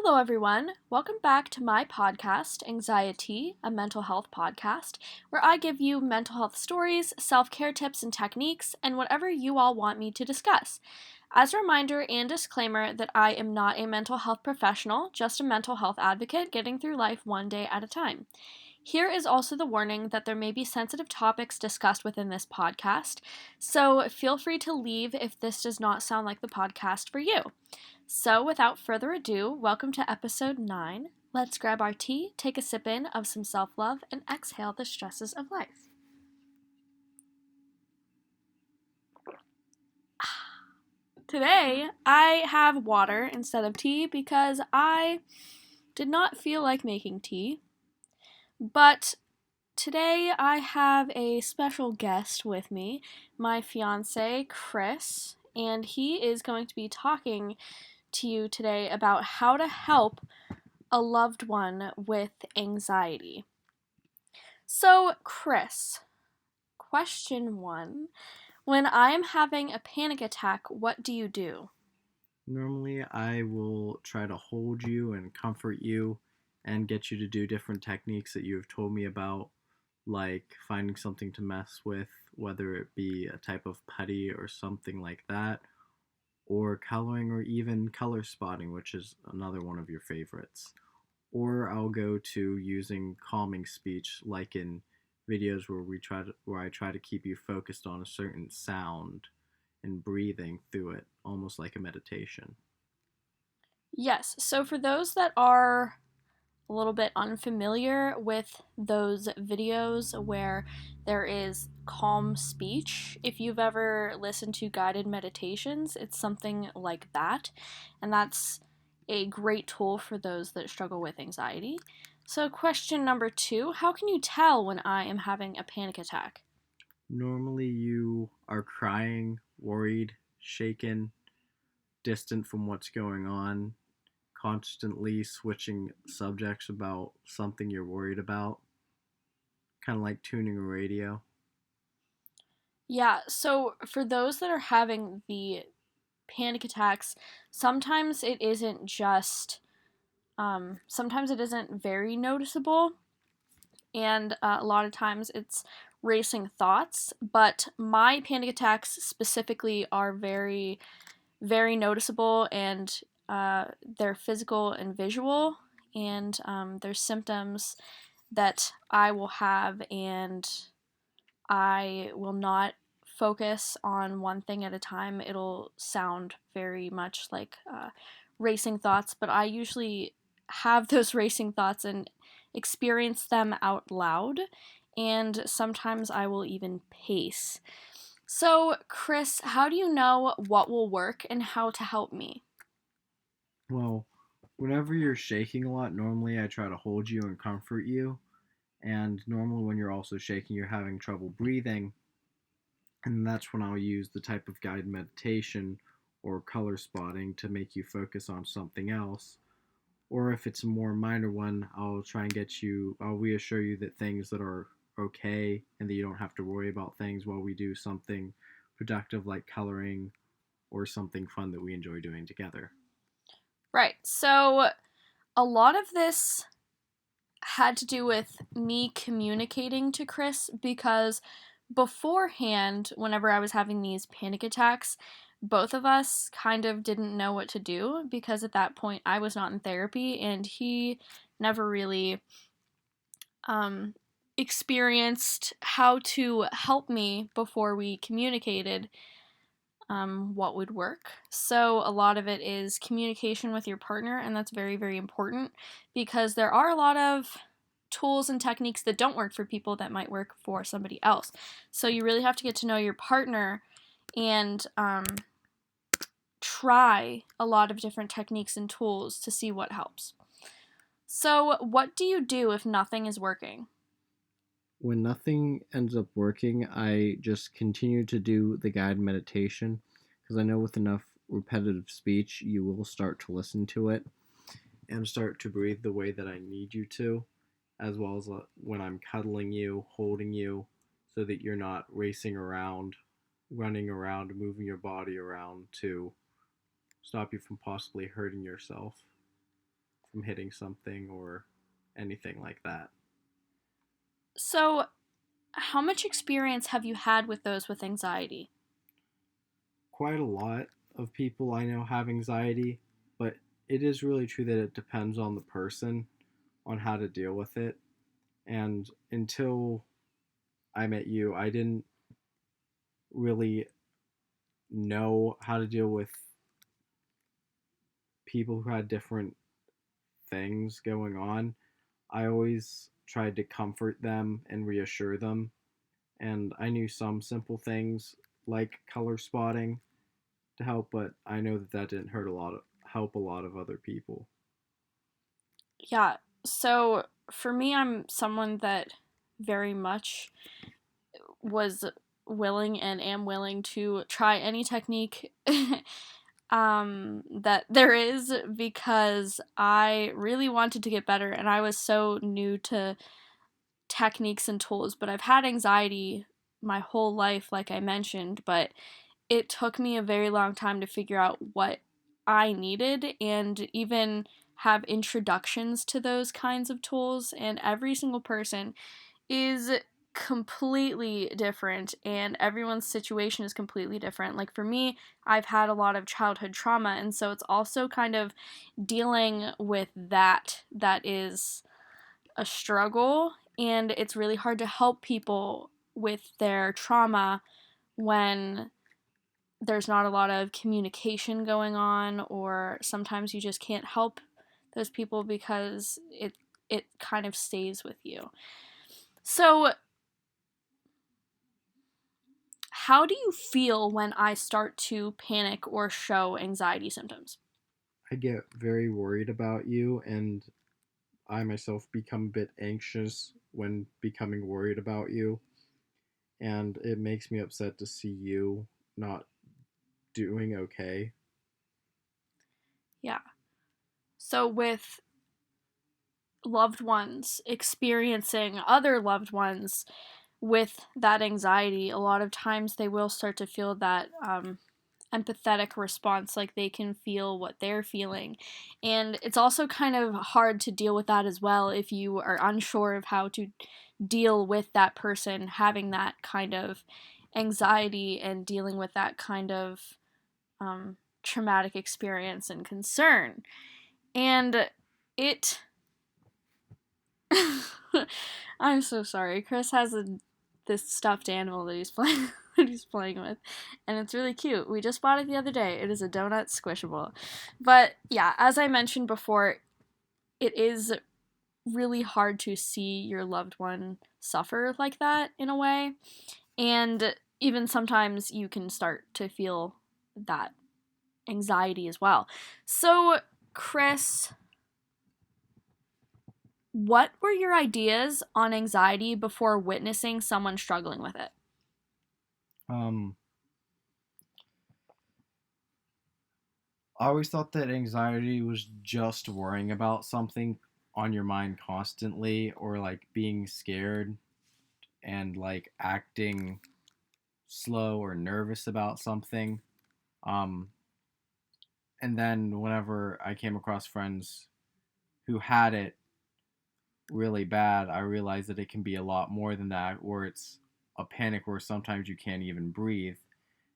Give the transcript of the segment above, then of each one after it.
Hello, everyone. Welcome back to my podcast, Anxietea, a mental health podcast, where I give you mental health stories, self care tips and techniques, and whatever you all want me to discuss. As a reminder and disclaimer that I am not a mental health professional, just a mental health advocate getting through life one day at a time. Here is also the warning that there may be sensitive topics discussed within this podcast, so feel free to leave if this does not sound like the podcast for you. So, without further ado, welcome to episode 9. Let's grab our tea, take a sip in of some self love, and exhale the stresses of life. Today, I have water instead of tea because I did not feel like making tea. But today, I have a special guest with me, my fiance, Chris, and he is going to be talking to you today about how to help a loved one with anxiety. So, Chris, question 1. When I am having a panic attack, what do you do? Normally, I will try to hold you and comfort you and get you to do different techniques that you have told me about, like finding something to mess with, whether it be a type of putty or something like that, or coloring or even color spotting, which is another one of your favorites. Or I'll go to using calming speech, like in videos where I try to keep you focused on a certain sound and breathing through it, almost like a meditation. Yes, so for those that are a little bit unfamiliar with those videos where there is calm speech, if you've ever listened to guided meditations, it's something like that. And that's a great tool for those that struggle with anxiety. So, question number 2, how can you tell when I am having a panic attack? Normally, you are crying, worried, shaken, distant from what's going on, constantly switching subjects about something you're worried about, kind of like tuning a radio. Yeah, so for those that are having the panic attacks, sometimes it isn't just, sometimes it isn't very noticeable, and a lot of times it's racing thoughts, but my panic attacks specifically are very, very noticeable, and they're physical and visual, and there's symptoms that I will have, and I will not focus on one thing at a time. It'll sound very much like racing thoughts, but I usually have those racing thoughts and experience them out loud, and sometimes I will even pace. So, Chris, how do you know what will work and how to help me? Well, whenever you're shaking a lot, normally I try to hold you and comfort you. And normally, when you're also shaking, you're having trouble breathing. And that's when I'll use the type of guided meditation or color spotting to make you focus on something else. Or if it's a more minor one, I'll reassure you that things that are okay and that you don't have to worry about things while we do something productive like coloring or something fun that we enjoy doing together. Right. So, a lot of this had to do with me communicating to Chris because beforehand, whenever I was having these panic attacks, both of us kind of didn't know what to do because at that point I was not in therapy and he never really um, experienced how to help me before we communicated what would work. So, a lot of it is communication with your partner, and that's very, very important because there are a lot of tools and techniques that don't work for people that might work for somebody else. So, you really have to get to know your partner and try a lot of different techniques and tools to see what helps. So, what do you do if nothing is working? When nothing ends up working, I just continue to do the guided meditation because I know with enough repetitive speech, you will start to listen to it and start to breathe the way that I need you to, as well as when I'm cuddling you, holding you, so that you're not racing around, running around, moving your body around to stop you from possibly hurting yourself. from hitting something or anything like that. So, how much experience have you had with those with anxiety? Quite a lot of people I know have anxiety, but it is really true that it depends on the person on how to deal with it. And until I met you, I didn't really know how to deal with people who had different things going on. I always tried to comfort them and reassure them, and I knew some simple things like color spotting to help, but I know that that didn't help a lot of other people. Yeah. So, for me, I'm someone that very much was willing and am willing to try any technique that there is because I really wanted to get better and I was so new to techniques and tools, but I've had anxiety my whole life, like I mentioned, but it took me a very long time to figure out what I needed and even have introductions to those kinds of tools. And every single person is completely different, and everyone's situation is completely different. Like for me, I've had a lot of childhood trauma, and so it's also kind of dealing with that is a struggle, and it's really hard to help people with their trauma when there's not a lot of communication going on, or sometimes you just can't help those people because it kind of stays with you. So, how do you feel when I start to panic or show anxiety symptoms? I get very worried about you, and I myself become a bit anxious when becoming worried about you, and it makes me upset to see you not doing okay. Yeah. So, with loved ones experiencing other loved ones with that anxiety, a lot of times they will start to feel that empathetic response, like they can feel what they're feeling. And it's also kind of hard to deal with that as well if you are unsure of how to deal with that person having that kind of anxiety and dealing with that kind of traumatic experience and concern. And it I'm so sorry. Chris has this stuffed animal that he's playing that he's playing with, and it's really cute. We just bought it the other day. It is a donut squishable. But yeah, as I mentioned before, it is really hard to see your loved one suffer like that in a way, and even sometimes you can start to feel that anxiety as well. So, Chris, what were your ideas on anxiety before witnessing someone struggling with it? Um, I always thought that anxiety was just worrying about something on your mind constantly, or like being scared and like acting slow or nervous about something. Um, and then whenever I came across friends who had it really bad, I realized that it can be a lot more than that, where it's a panic where sometimes you can't even breathe.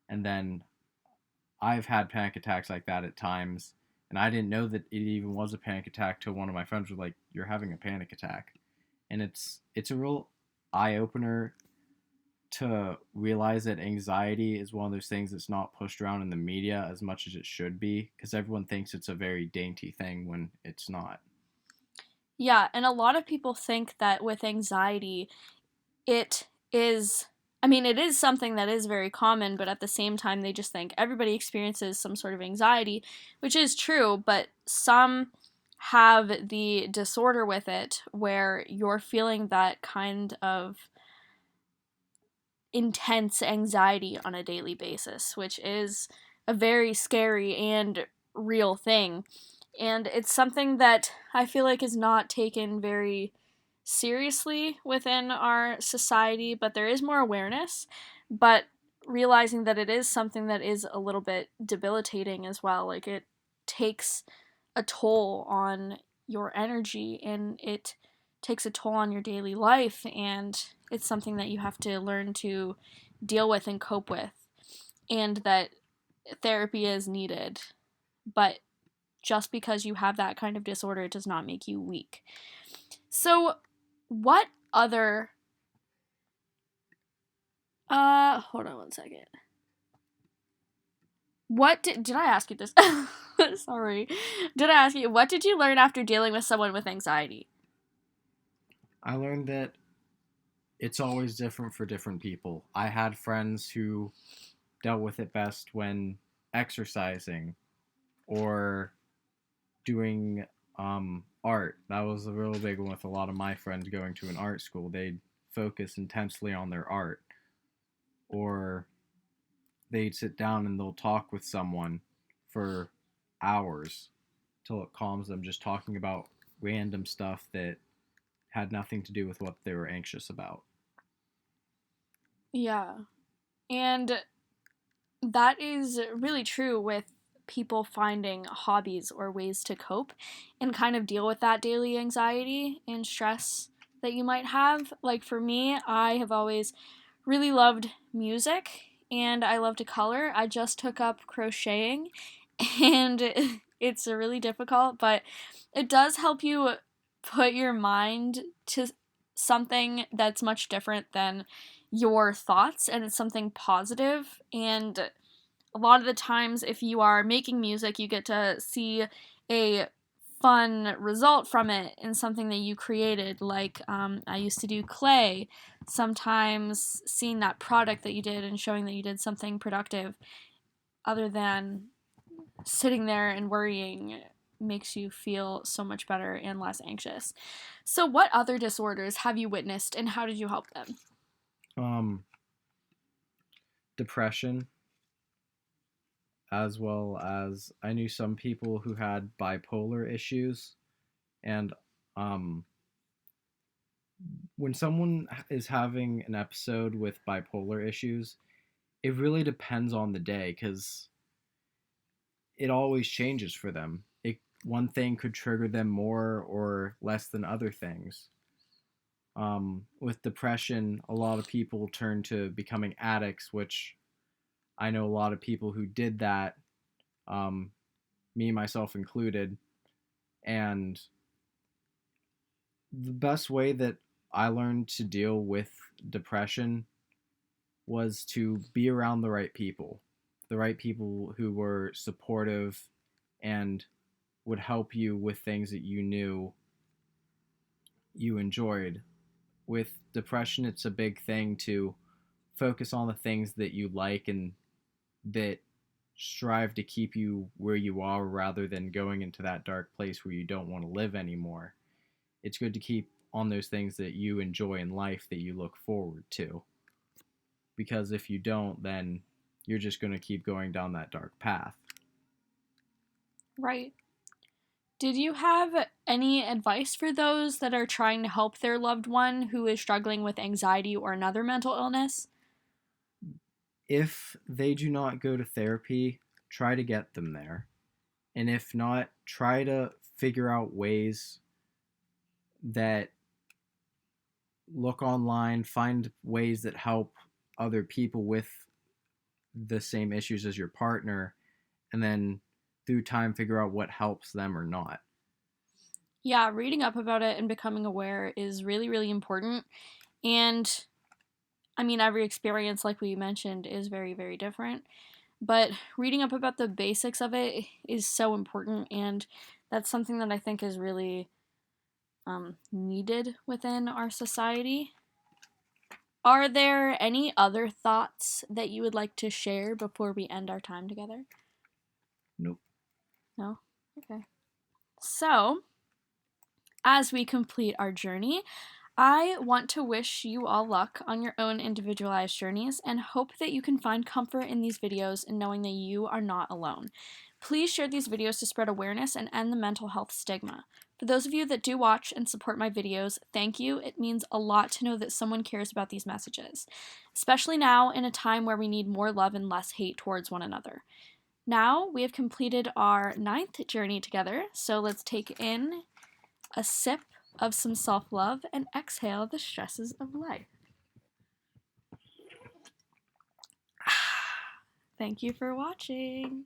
And then I've had panic attacks like that at times, and I didn't know that it even was a panic attack till one of my friends was like, "You're having a panic attack," and it's a real eye opener to realize that anxiety is one of those things that's not pushed around in the media as much as it should be, because everyone thinks it's a very dainty thing when it's not. Yeah, and a lot of people think that with anxiety, it is, I mean, it is something that is very common, but at the same time, they just think everybody experiences some sort of anxiety, which is true, but some have the disorder with it where you're feeling that kind of intense anxiety on a daily basis, which is a very scary and real thing. And it's something that I feel like is not taken very seriously within our society, but there is more awareness. But realizing that it is something that is a little bit debilitating as well, like it takes a toll on your energy, and it takes a toll on your daily life, and it's something that you have to learn to deal with and cope with, and that therapy is needed. But just because you have that kind of disorder does not make you weak. So, what other hold on one second. What did I ask you this? Sorry. Did I ask you what did you learn after dealing with someone with anxiety? I learned that it's always different for different people. I had friends who dealt with it best when exercising or doing art. That was a real big one with a lot of my friends going to an art school. They'd focus intensely on their art, or they'd sit down and they'll talk with someone for hours till it calms them, just talking about random stuff that had nothing to do with what they were anxious about. Yeah. And that is really true with people finding hobbies or ways to cope and kind of deal with that daily anxiety and stress that you might have. Like for me, I have always really loved music and I love to color. I just took up crocheting and it's really difficult, but it does help you put your mind to something that's much different than your thoughts, and it's something positive. And a lot of the times, if you are making music, you get to see a fun result from it in something that you created. Like I used to do clay. Sometimes seeing that product that you did and showing that you did something productive, other than sitting there and worrying, makes you feel so much better and less anxious. So, what other disorders have you witnessed, and how did you help them? Um, Depression, as well as I knew some people who had bipolar issues, and um, when someone is having an episode with bipolar issues, it really depends on the day because it always changes for them. One thing could trigger them more or less than other things. With depression, a lot of people turn to becoming addicts, which I know a lot of people who did that, um, me myself included. And the best way that I learned to deal with depression was to be around the right people who were supportive and would help you with things that you knew you enjoyed. With depression, it's a big thing to focus on the things that you like and that strive to keep you where you are rather than going into that dark place where you don't want to live anymore. It's good to keep on those things that you enjoy in life that you look forward to. Because if you don't, then you're just going to keep going down that dark path. Right. Did you have any advice for those that are trying to help their loved one who is struggling with anxiety or another mental illness? If they do not go to therapy, try to get them there. And if not, try to figure out ways that look online, find ways that help other people with the same issues as your partner, and then through time figure out what helps them or not. Yeah, reading up about it and becoming aware is really, really important. And I mean, every experience, like we mentioned, is very, very different. But reading up about the basics of it is so important. And that's something that I think is really needed within our society. Are there any other thoughts that you would like to share before we end our time together? Nope. No? Okay. So, as we complete our journey, I want to wish you all luck on your own individualized journeys and hope that you can find comfort in these videos and knowing that you are not alone. Please share these videos to spread awareness and end the mental health stigma. For those of you that do watch and support my videos, thank you. It means a lot to know that someone cares about these messages, especially now in a time where we need more love and less hate towards one another. Now we have completed our ninth journey together, so let's take in a sip of some self love, and exhale the stresses of life. Thank you for watching.